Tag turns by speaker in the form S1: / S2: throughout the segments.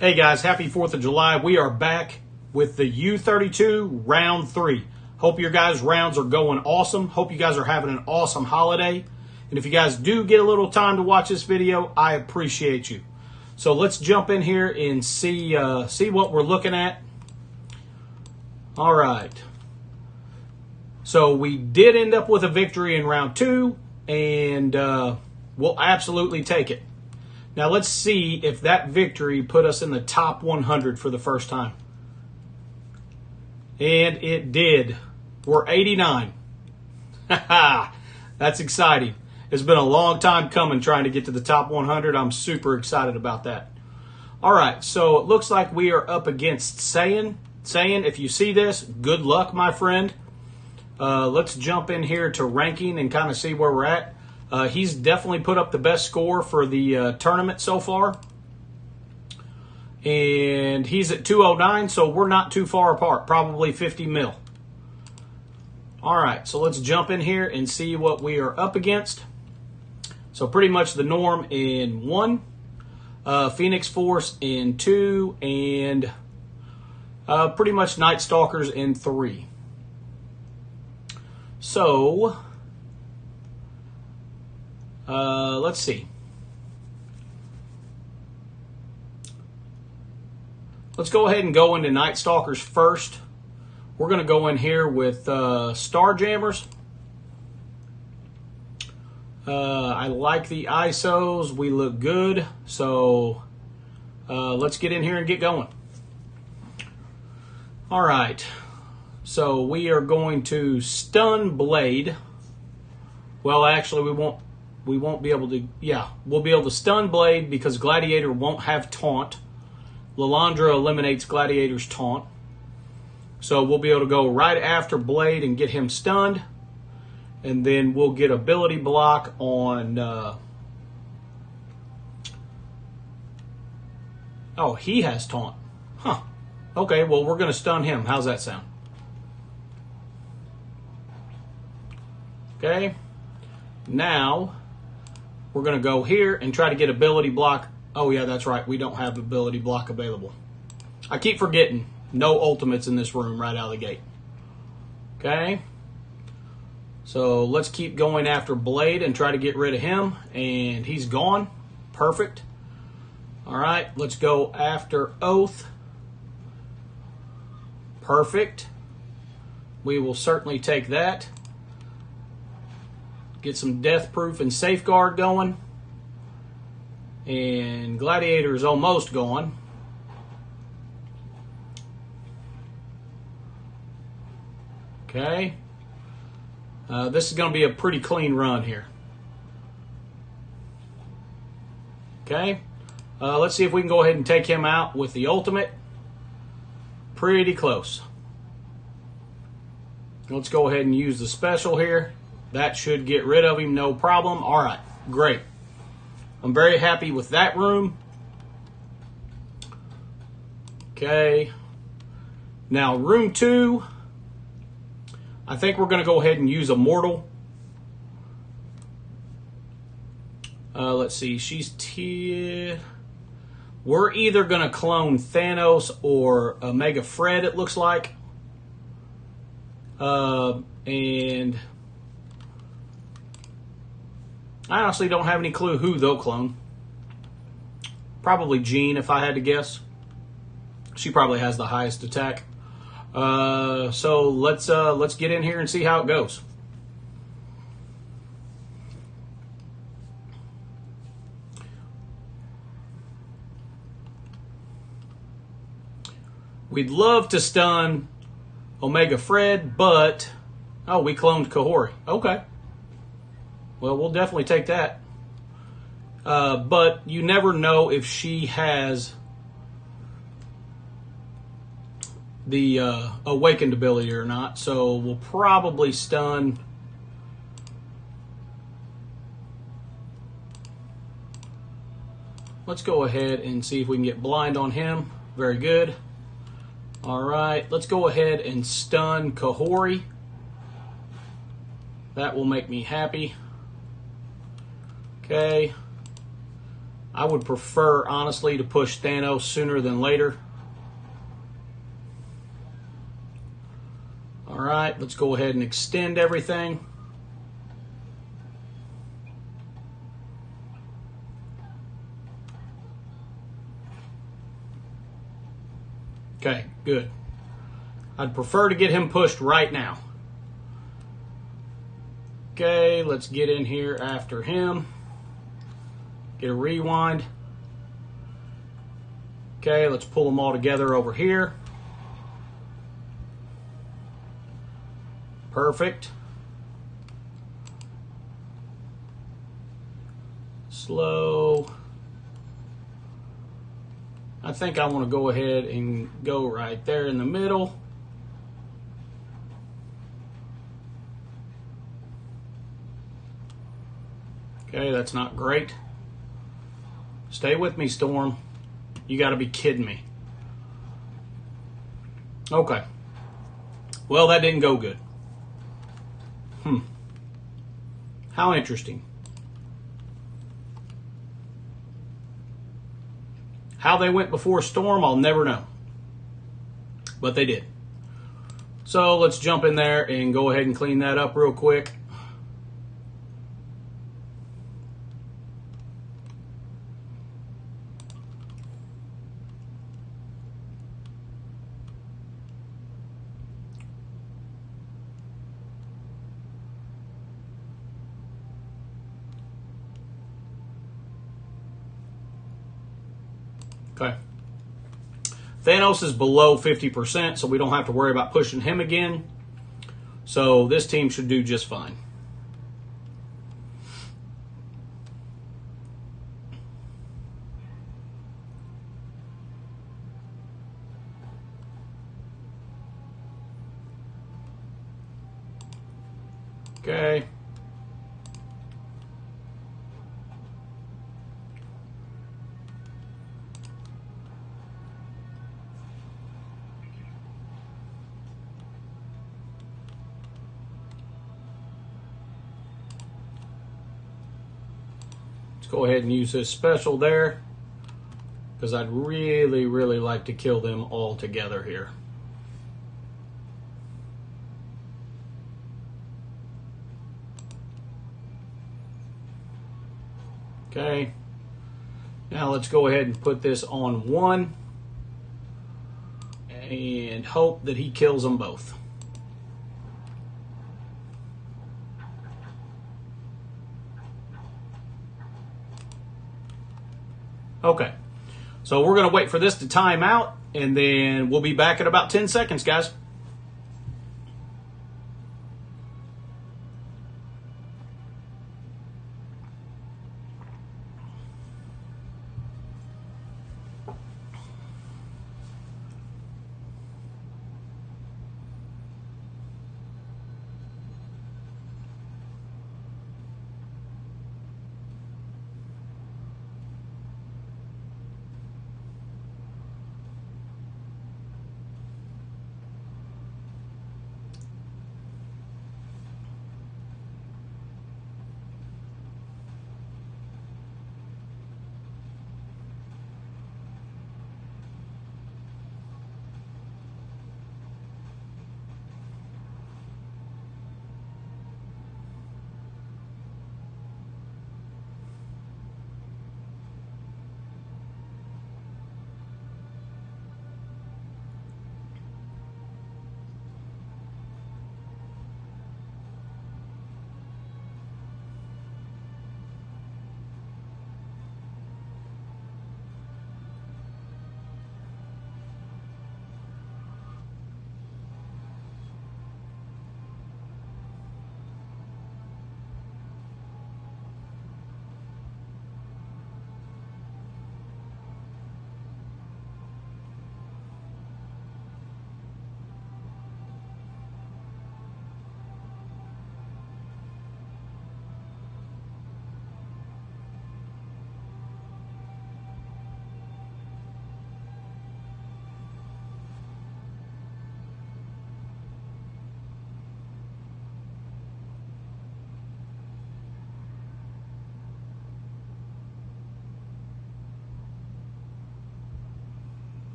S1: Hey guys, happy 4th of July. We are back with the U32 round 3. Hope your guys' rounds are going awesome. Hope you guys are having an awesome holiday. And if you guys do get a little time to watch this video, I appreciate you. So let's jump in here and see what we're looking at. All right. So we did end up with a victory in round 2, and we'll absolutely take it. Now let's see if that victory put us in the top 100 for the first time. And it did. We're 89. That's exciting. It's been a long time coming trying to get to the top 100. I'm super excited about that. All right, so it looks like we are up against Saiyan. Saiyan, if you see this, good luck, my friend. Let's jump in here to ranking and kind of see where we're at. He's definitely put up the best score for the tournament so far. And he's at 209, so we're not too far apart, probably 50 mil. All right, so let's jump in here and see what we are up against. So pretty much the norm in 1, Phoenix Force in 2, and pretty much Night Stalkers in 3. So let's see. Let's go ahead and go into Night Stalkers first. We're going to go in here with Starjammers. I like the ISOs. We look good. So let's get in here and get going. All right. So we are going to stun Blade. Well, actually, we won't be able to, we'll be able to stun Blade because Gladiator won't have taunt. Lilandra eliminates Gladiator's taunt. So we'll be able to go right after Blade and get him stunned. And then we'll get ability block on, oh, he has taunt. Huh. Okay, well, we're going to stun him. How's that sound? Okay. Now, we're going to go here and try to get ability block. Oh, yeah, that's right. We don't have ability block available. I keep forgetting. No ultimates in this room right out of the gate. Okay. So let's keep going after Blade and try to get rid of him. And he's gone. Perfect. All right. Let's go after Oath. Perfect. We will certainly take that. Get some Death Proof and Safeguard going. And Gladiator is almost gone. Okay. This is going to be a pretty clean run here. Okay. Let's see if we can go ahead and take him out with the ultimate. Pretty close. Let's go ahead and use the special here. That should get rid of him, no problem. All right, great. I'm very happy with that room. Okay. Now, room 2, I think we're going to go ahead and use Immortal. Let's see, she's we're either going to clone Thanos or Omega Fred, it looks like. And I honestly don't have any clue who they'll clone. Probably Jean, if I had to guess. She probably has the highest attack. So let's get in here and see how it goes. We'd love to stun Omega Fred, but oh, we cloned Kahori. Okay. Well, we'll definitely take that. But you never know if she has the awakened ability or not. So we'll probably stun. Let's go ahead and see if we can get blind on him. Very good. All right, let's go ahead and stun Kahori. That will make me happy. Okay. I would prefer, honestly, to push Thanos sooner than later. All right, let's go ahead and extend everything. Okay, good. I'd prefer to get him pushed right now. Okay, let's get in here after him. Get a rewind. Okay, let's pull them all together over here. Perfect. Slow. I think I want to go ahead and go right there in the middle. Okay, that's not great. Stay with me, Storm. You got to be kidding me. Okay. Well, that didn't go good. How interesting. How they went before Storm, I'll never know. But they did. So let's jump in there and go ahead and clean that up real quick. Okay. Thanos is below 50%, so we don't have to worry about pushing him again. So this team should do just fine. Okay. Go ahead and use his special there, because I'd really, really like to kill them all together here. Okay. Now let's go ahead and put this on one and hope that he kills them both. Okay, so we're going to wait for this to time out, and then we'll be back in about 10 seconds, guys.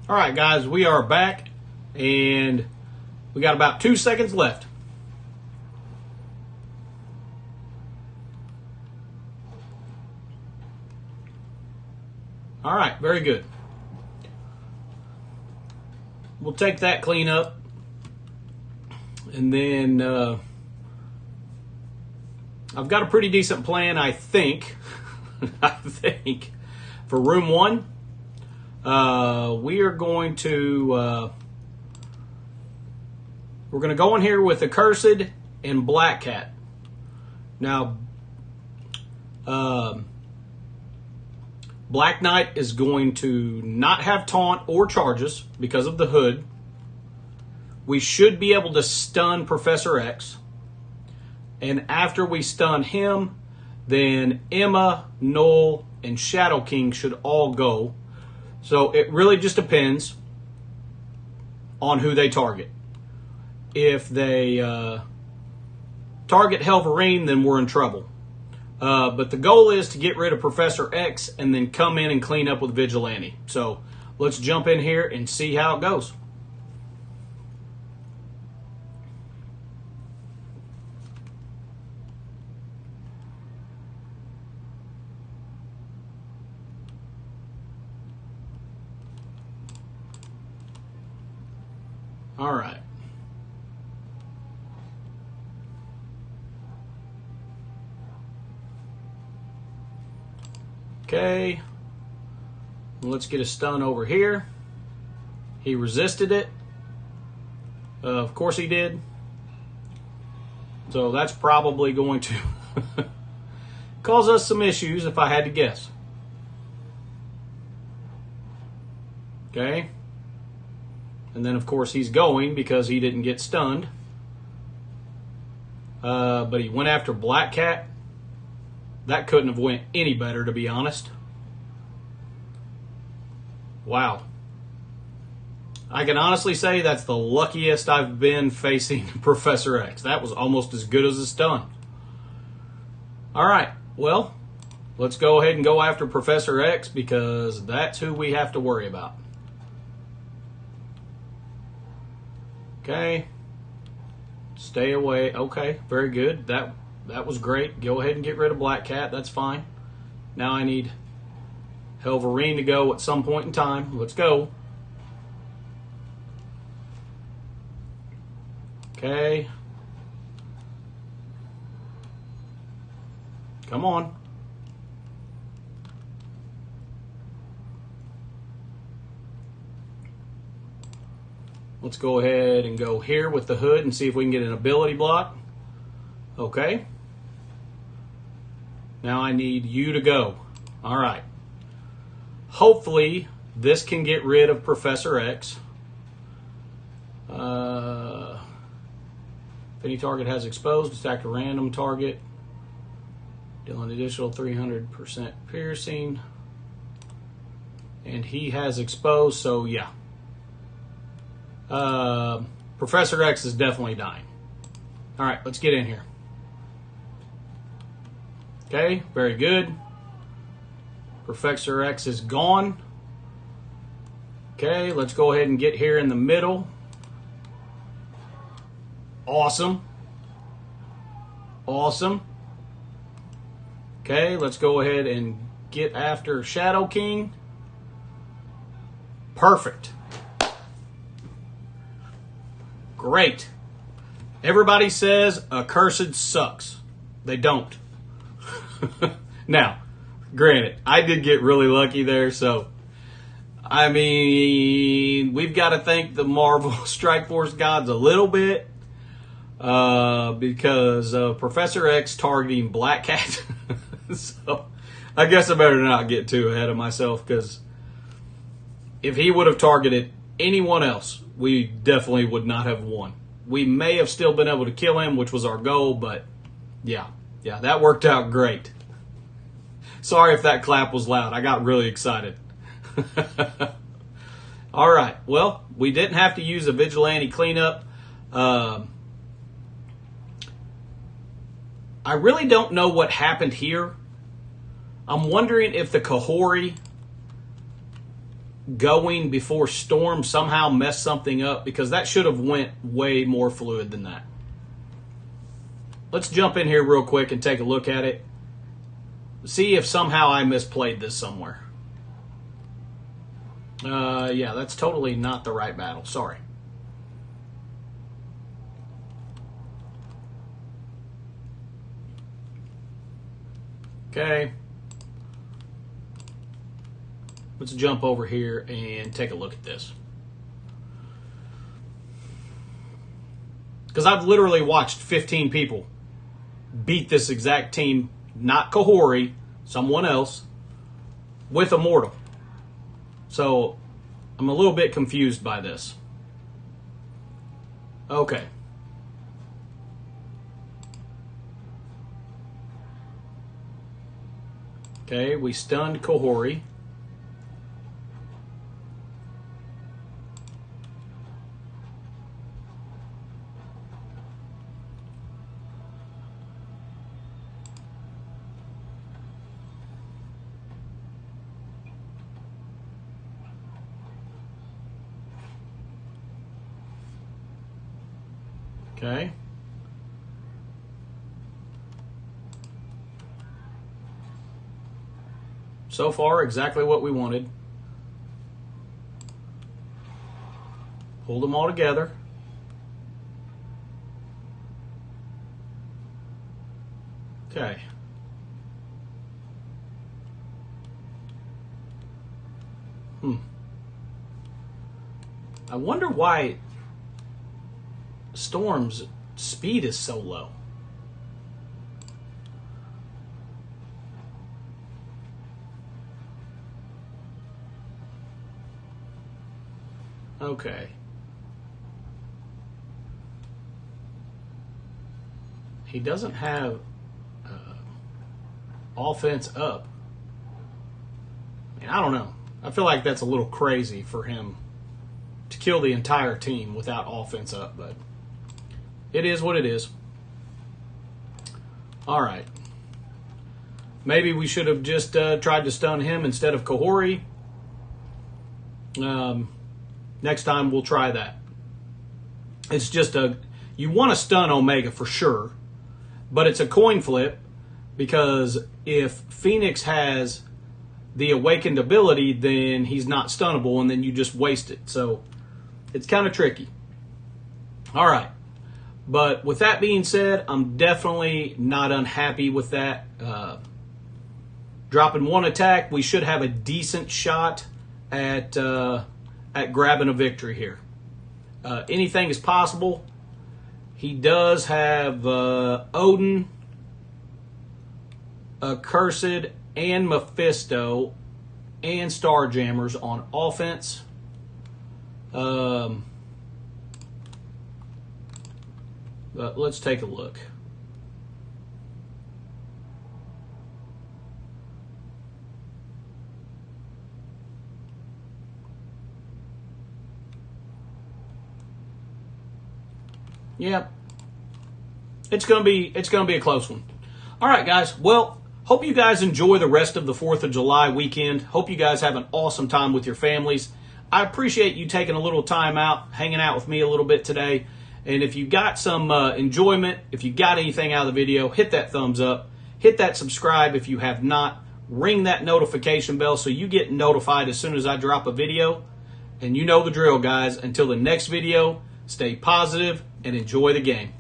S1: All right, guys, we are back, and we got about 2 seconds left. All right, very good. We'll take that clean up, and then I've got a pretty decent plan, I think. I think for room 1. We are going to we're going to go in here with Accursed and Black Cat. Now, Black Knight is going to not have taunt or charges because of the hood. We should be able to stun Professor X. And after we stun him, then Emma, Null, and Shadow King should all go. So it really just depends on who they target. If they target Helverine, then we're in trouble. But the goal is to get rid of Professor X and then come in and clean up with Vigilante. So let's jump in here and see how it goes. All right. Okay, let's get a stun over here. He resisted it. Of course he did. So that's probably going to cause us some issues if I had to guess. Okay. And then of course he's going because he didn't get stunned. But he went after Black Cat. That couldn't have went any better, to be honest. Wow. I can honestly say that's the luckiest I've been facing Professor X. That was almost as good as a stun. All right, well, let's go ahead and go after Professor X because that's who we have to worry about. Okay. Stay away. Okay, very good. That was great. Go ahead and get rid of Black Cat. That's fine. Now I need Helverine to go at some point in time. Let's go. Okay. Come on. Let's go ahead and go here with the hood and see if we can get an ability block. Okay. Now I need you to go. All right. Hopefully this can get rid of Professor X. If any target has exposed, attack a random target. Deal an additional 300% piercing. And he has exposed, so yeah. Professor X is definitely dying. All right, let's get in here. Okay, very good. Professor X is gone. Okay, let's go ahead and get here in the middle. Awesome. Awesome. Okay, let's go ahead and get after Shadow King. Perfect. Great. Everybody says Accursed sucks. They don't. Now, granted, I did get really lucky there, so I mean, we've got to thank the Marvel Strike Force gods a little bit because Professor X targeting Black Cat. So I guess I better not get too ahead of myself because if he would have targeted anyone else, we definitely would not have won. We may have still been able to kill him, which was our goal, but yeah, that worked out great. Sorry if that clap was loud. I got really excited. All right. Well, we didn't have to use a vigilante cleanup. I really don't know what happened here. I'm wondering if the Kahori going before Storm somehow messed something up, because that should have went way more fluid than that. Let's jump in here real quick and take a look at it. See if somehow I misplayed this somewhere. Yeah, that's totally not the right battle. Sorry. Okay. Let's jump over here and take a look at this. Because I've literally watched 15 people beat this exact team, not Kahori, someone else, with Immortal. So I'm a little bit confused by this. Okay. Okay, we stunned Kahori. Okay. So far, exactly what we wanted. Hold them all together. Okay. I wonder why Storm's speed is so low. Okay. He doesn't have offense up. I mean, I don't know. I feel like that's a little crazy for him to kill the entire team without offense up, but it is what it is. All right. Maybe we should have just tried to stun him instead of Kahori. Next time we'll try that. It's just you want to stun Omega for sure, but it's a coin flip, because if Phoenix has the awakened ability, then he's not stunnable, and then you just waste it. So it's kind of tricky. All right. But with that being said, I'm definitely not unhappy with that. Dropping one attack, we should have a decent shot at grabbing a victory here. Anything is possible. He does have Odin, Accursed, and Mephisto, and Starjammers on offense. But let's take a look. Yep. It's gonna be a close one. All right, guys. Well, hope you guys enjoy the rest of the 4th of July weekend. Hope you guys have an awesome time with your families. I appreciate you taking a little time out, hanging out with me a little bit today. And if you got some enjoyment, if you got anything out of the video, hit that thumbs up. Hit that subscribe if you have not. Ring that notification bell so you get notified as soon as I drop a video. And you know the drill, guys. Until the next video, stay positive and enjoy the game.